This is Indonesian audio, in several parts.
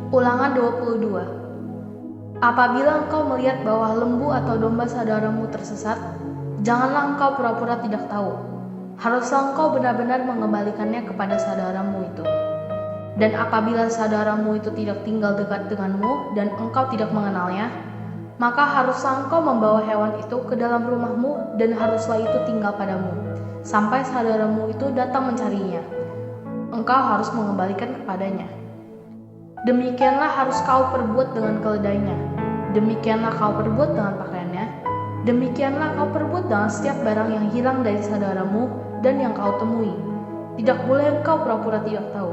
Ulangan 22. Apabila engkau melihat bahwa lembu atau domba saudaramu tersesat, janganlah engkau pura-pura tidak tahu. Haruslah engkau benar-benar mengembalikannya kepada saudaramu itu. Dan apabila saudaramu itu tidak tinggal dekat denganmu dan engkau tidak mengenalnya, maka haruslah engkau membawa hewan itu ke dalam rumahmu dan haruslah itu tinggal padamu, sampai saudaramu itu datang mencarinya. Engkau harus mengembalikan kepadanya. Demikianlah harus kau perbuat dengan keledainya. Demikianlah kau perbuat dengan pakaiannya. Demikianlah kau perbuat dengan setiap barang yang hilang dari saudaramu dan yang kau temui. Tidak boleh engkau pura-pura tidak tahu.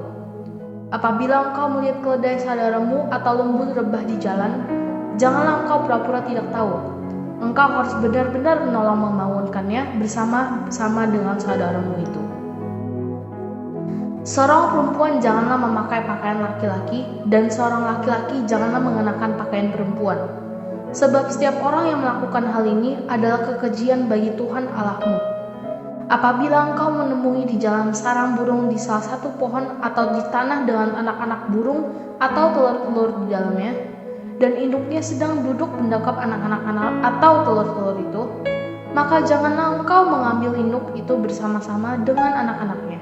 Apabila engkau melihat keledai saudaramu atau lembu rebah di jalan, janganlah engkau pura-pura tidak tahu. Engkau harus benar-benar menolong membangunkannya bersama-sama dengan saudaramu itu. Seorang perempuan janganlah memakai pakaian laki-laki, dan seorang laki-laki janganlah mengenakan pakaian perempuan. Sebab setiap orang yang melakukan hal ini adalah kekejian bagi Tuhan Allahmu. Apabila engkau menemui di jalan sarang burung di salah satu pohon atau di tanah dengan anak-anak burung atau telur-telur di dalamnya, dan induknya sedang duduk mendekap anak-anak atau telur-telur itu, maka janganlah engkau mengambil induk itu bersama-sama dengan anak-anaknya.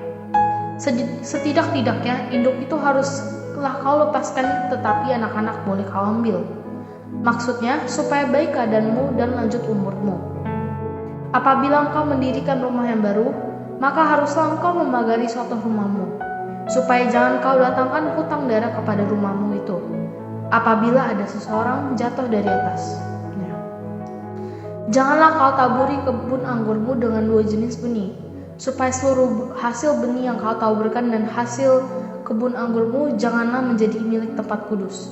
Setidak-tidaknya induk itu haruslah kau lepaskan, tetapi anak-anak boleh kau ambil. Maksudnya supaya baik keadaanmu dan lanjut umurmu. Apabila engkau mendirikan rumah yang baru, maka haruslah engkau memagari suatu rumahmu, supaya jangan kau datangkan hutang darah kepada rumahmu itu, apabila ada seseorang jatuh dari atas. Janganlah kau taburi kebun anggurmu dengan dua jenis benih, supaya seluruh hasil benih yang kau taburkan dan hasil kebun anggurmu janganlah menjadi milik tempat kudus.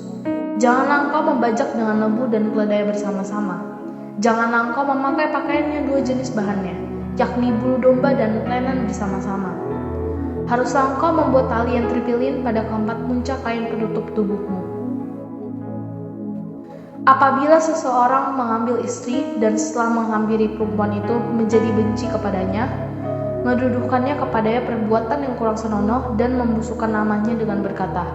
Janganlah engkau membajak dengan lembu dan keledai bersama-sama. Janganlah engkau memakai pakaiannya dua jenis bahannya, yakni bulu domba dan lenan bersama-sama. Haruslah engkau membuat tali yang terpilin pada keempat puncak kain penutup tubuhmu. Apabila seseorang mengambil istri dan setelah menghampiri perempuan itu menjadi benci kepadanya, mendudukannya kepadanya perbuatan yang kurang senonoh dan membusukkan namanya dengan berkata,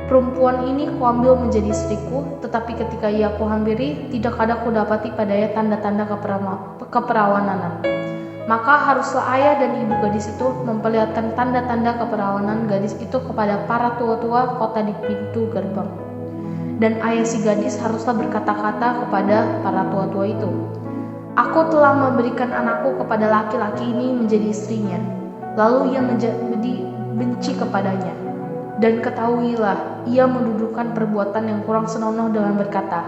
perempuan ini kuambil menjadi istriku, tetapi ketika ia kuhampiri, tidak ada kudapati padanya tanda-tanda keperawanan. Maka haruslah ayah dan ibu gadis itu memperlihatkan tanda-tanda keperawanan gadis itu kepada para tua-tua kota di pintu gerbang. Dan ayah si gadis haruslah berkata-kata kepada para tua-tua itu, aku telah memberikan anakku kepada laki-laki ini menjadi istrinya. Lalu ia menjadi benci kepadanya. Dan ketahuilah, ia mendudukan perbuatan yang kurang senonoh dengan berkata,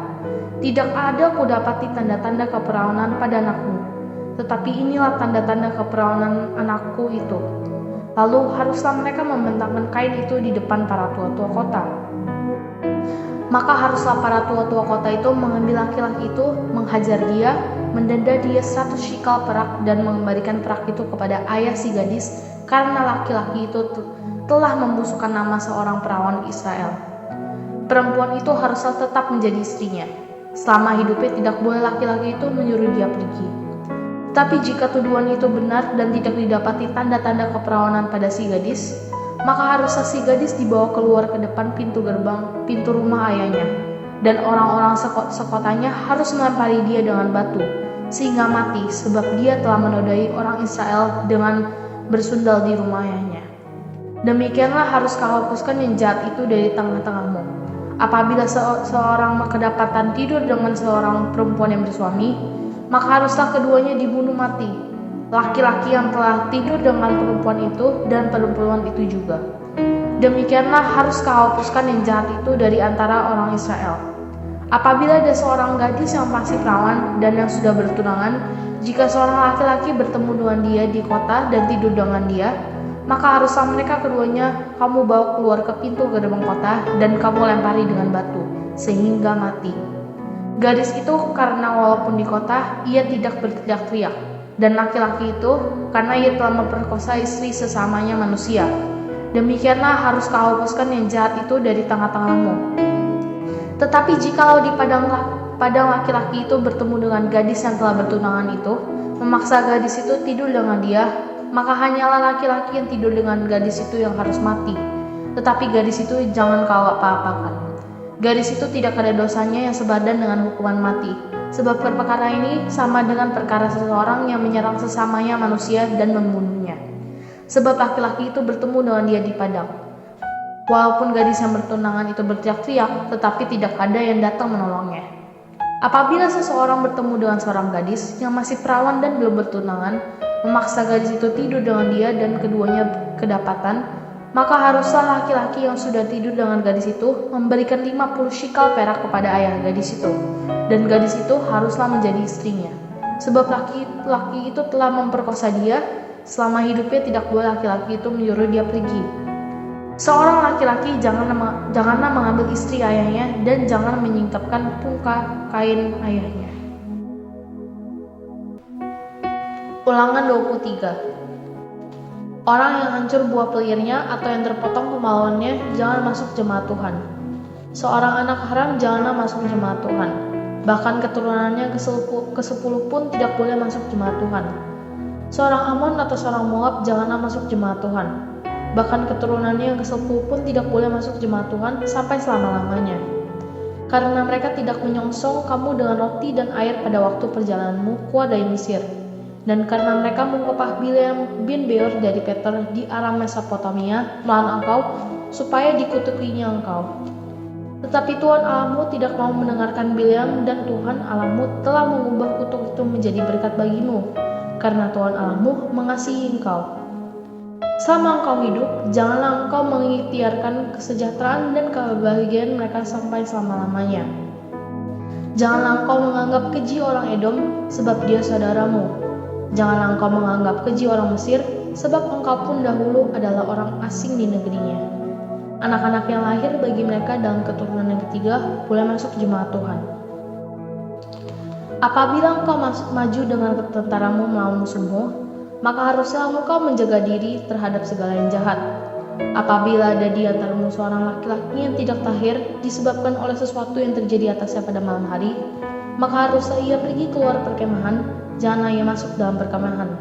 tidak ada kudapati tanda-tanda keperawanan pada anakmu, tetapi inilah tanda-tanda keperawanan anakku itu. Lalu haruslah mereka membentangkan kain itu di depan para tua-tua kota. Maka haruslah para tua-tua kota itu mengambil laki-laki itu, menghajar dia, mendenda dia 100 shikal perak dan mengembalikan perak itu kepada ayah si gadis, karena laki-laki itu telah membusukkan nama seorang perawan Israel. Perempuan itu haruslah tetap menjadi istrinya. Selama hidupnya tidak boleh laki-laki itu menyuruh dia pergi. Tapi jika tuduhan itu benar dan tidak didapati tanda-tanda keperawanan pada si gadis, maka haruslah si gadis dibawa keluar ke depan pintu gerbang, pintu rumah ayahnya, dan orang-orang sekotanya harus melempari dia dengan batu, sehingga mati, sebab dia telah menodai orang Israel dengan bersundal di rumah ayahnya. Demikianlah harus kau hapuskan yang jahat itu dari tengah-tengahmu. Apabila seorang kedapatan tidur dengan seorang perempuan yang bersuami, maka haruslah keduanya dibunuh mati, laki-laki yang telah tidur dengan perempuan itu dan perempuan itu juga. Demikianlah harus kau hapuskan yang jahat itu dari antara orang Israel. Apabila ada seorang gadis yang masih perawan dan yang sudah bertunangan, jika seorang laki-laki bertemu dengan dia di kota dan tidur dengan dia, maka haruslah mereka keduanya kamu bawa keluar ke pintu gerbang kota dan kamu lempari dengan batu, sehingga mati. Gadis itu karena walaupun di kota, ia tidak berteriak-teriak, dan laki-laki itu karena ia telah memperkosa istri sesamanya manusia. Demikianlah harus kau hapuskan yang jahat itu dari tengah-tengahmu. Tetapi jikalau di padang laki-laki itu bertemu dengan gadis yang telah bertunangan itu, memaksa gadis itu tidur dengan dia, maka hanyalah laki-laki yang tidur dengan gadis itu yang harus mati. Tetapi gadis itu jangan kau apa-apakan. Gadis itu tidak ada dosanya yang sebadan dengan hukuman mati, sebab perkara ini sama dengan perkara seseorang yang menyerang sesamanya manusia dan membunuhnya. Sebab laki-laki itu bertemu dengan dia di padang. Walaupun gadis yang bertunangan itu berteriak-teriak, tetapi tidak ada yang datang menolongnya. Apabila seseorang bertemu dengan seorang gadis yang masih perawan dan belum bertunangan, memaksa gadis itu tidur dengan dia dan keduanya kedapatan, maka haruslah laki-laki yang sudah tidur dengan gadis itu memberikan 50 shikal perak kepada ayah gadis itu, dan gadis itu haruslah menjadi istrinya. Sebab laki-laki itu telah memperkosa dia, selama hidupnya tidak boleh laki-laki itu menyuruh dia pergi. Seorang laki-laki janganlah mengambil istri ayahnya dan jangan menyingkapkan pungka kain ayahnya. Ulangan 23. Orang yang hancur buah pelirnya atau yang terpotong kemaluannya jangan masuk jemaat Tuhan. Seorang anak haram janganlah masuk jemaat Tuhan. Bahkan keturunannya ke-10 pun tidak boleh masuk jemaat Tuhan. Seorang Amon atau seorang Moab janganlah masuk jemaat Tuhan. Bahkan keturunannya yang ke-10 pun tidak boleh masuk jemaat Tuhan sampai selama-lamanya. Karena mereka tidak menyongsong kamu dengan roti dan air pada waktu perjalananmu keluar dari Mesir. Dan karena mereka mengupah Bileam bin Beor dari Peter di Aram Mesopotamia melawan engkau, supaya dikutukinya engkau. Tetapi Tuhan Allahmu tidak mau mendengarkan Bileam, dan Tuhan Allahmu telah mengubah kutuk itu menjadi berkat bagimu, karena Tuhan Allahmu mengasihi engkau. Selama engkau hidup, janganlah engkau mengikhtiarkan kesejahteraan dan kebahagiaan mereka sampai selama-lamanya. Janganlah engkau menganggap keji orang Edom, sebab dia saudaramu. Janganlah engkau menganggap keji orang Mesir, sebab engkau pun dahulu adalah orang asing di negerinya. Anak-anak yang lahir bagi mereka dalam keturunan yang ketiga boleh masuk jemaat Tuhan. Apabila engkau maju dengan tentaramu melawan musuhmu, maka haruslah engkau menjaga diri terhadap segala yang jahat. Apabila ada di antaramu seorang laki-laki yang tidak tahir disebabkan oleh sesuatu yang terjadi atasnya pada malam hari, maka haruslah ia pergi keluar perkemahan, janganlah ia masuk dalam perkemahan.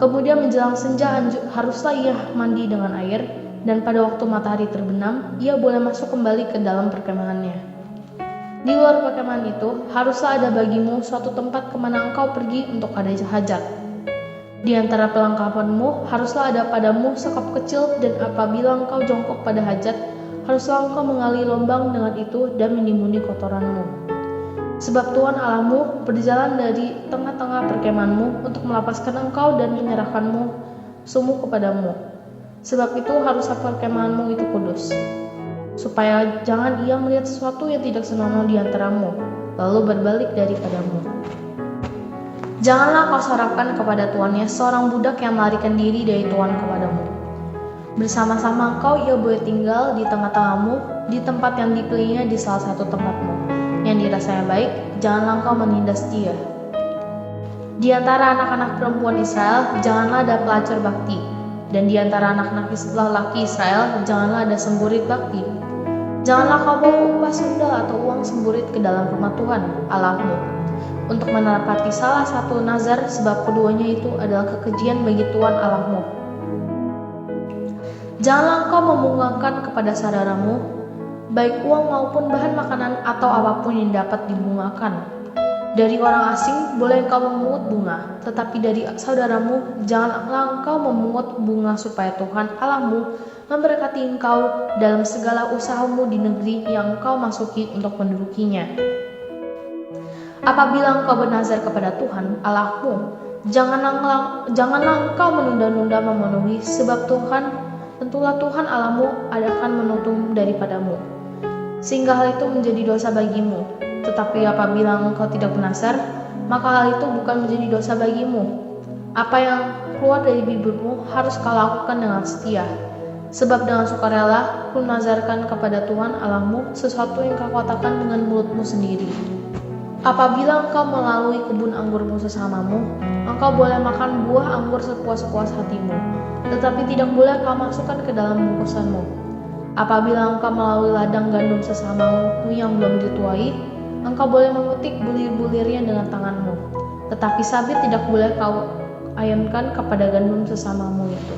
Kemudian menjelang senja haruslah ia mandi dengan air, dan pada waktu matahari terbenam, ia boleh masuk kembali ke dalam perkemahannya. Di luar perkemahan itu, haruslah ada bagimu suatu tempat kemana engkau pergi untuk ada hajat. Di antara perlengkapanmu haruslah ada padamu sekop kecil, dan apabila engkau jongkok pada hajat, haruslah engkau mengali lubang dengan itu dan menimbuni kotoranmu. Sebab Tuhan Allahmu berjalan dari tengah-tengah perkemahanmu untuk melepaskan engkau dan menyerahkanmu semua kepadamu. Sebab itu haruslah perkemahanmu itu kudus, supaya jangan ia melihat sesuatu yang tidak senonoh di antaramu, lalu berbalik daripadamu. Janganlah kau sorakan kepada tuannya seorang budak yang melarikan diri dari tuan kepadamu. Bersama-sama engkau ia boleh tinggal di tengah-tengahmu, di tempat yang dipilihnya di salah satu tempatmu, yang dirasanya baik, janganlah engkau menindas dia. Di antara anak-anak perempuan Israel, janganlah ada pelacur bakti, dan di antara anak-anak laki Israel, janganlah ada semburit bakti. Janganlah kau bawa upah sendal atau uang semburit ke dalam rumah Tuhan Allahmu, untuk menepati salah satu nazar, sebab keduanya itu adalah kekejian bagi Tuhan Allahmu. Janganlah engkau membungkakan kepada saudaramu, baik uang maupun bahan makanan atau apapun yang dapat dibungakan. Dari orang asing boleh engkau memungut bunga, tetapi dari saudaramu janganlah engkau memungut bunga, supaya Tuhan Allahmu memberkati engkau dalam segala usahamu di negeri yang engkau masuki untuk mendudukinya. Apabila engkau bernazar kepada Tuhan Allahmu, janganlah engkau menunda-nunda memenuhi, sebab tentulah Tuhan Allahmu akan menuntun daripadamu, sehingga hal itu menjadi dosa bagimu. Tetapi apabila engkau tidak bernazar, maka hal itu bukan menjadi dosa bagimu. Apa yang keluar dari bibirmu harus kau lakukan dengan setia, sebab dengan sukarela kau nazarkan kepada Tuhan Allahmu sesuatu yang kau katakan dengan mulutmu sendiri. Apabila engkau melalui kebun anggurmu sesamamu, engkau boleh makan buah anggur sepuas-puas hatimu, tetapi tidak boleh kau masukkan ke dalam bungkusanmu. Apabila engkau melalui ladang gandum sesamamu yang belum dituai, engkau boleh memetik bulir-bulirnya dengan tanganmu, tetapi sabit tidak boleh kau ayunkan kepada gandum sesamamu itu.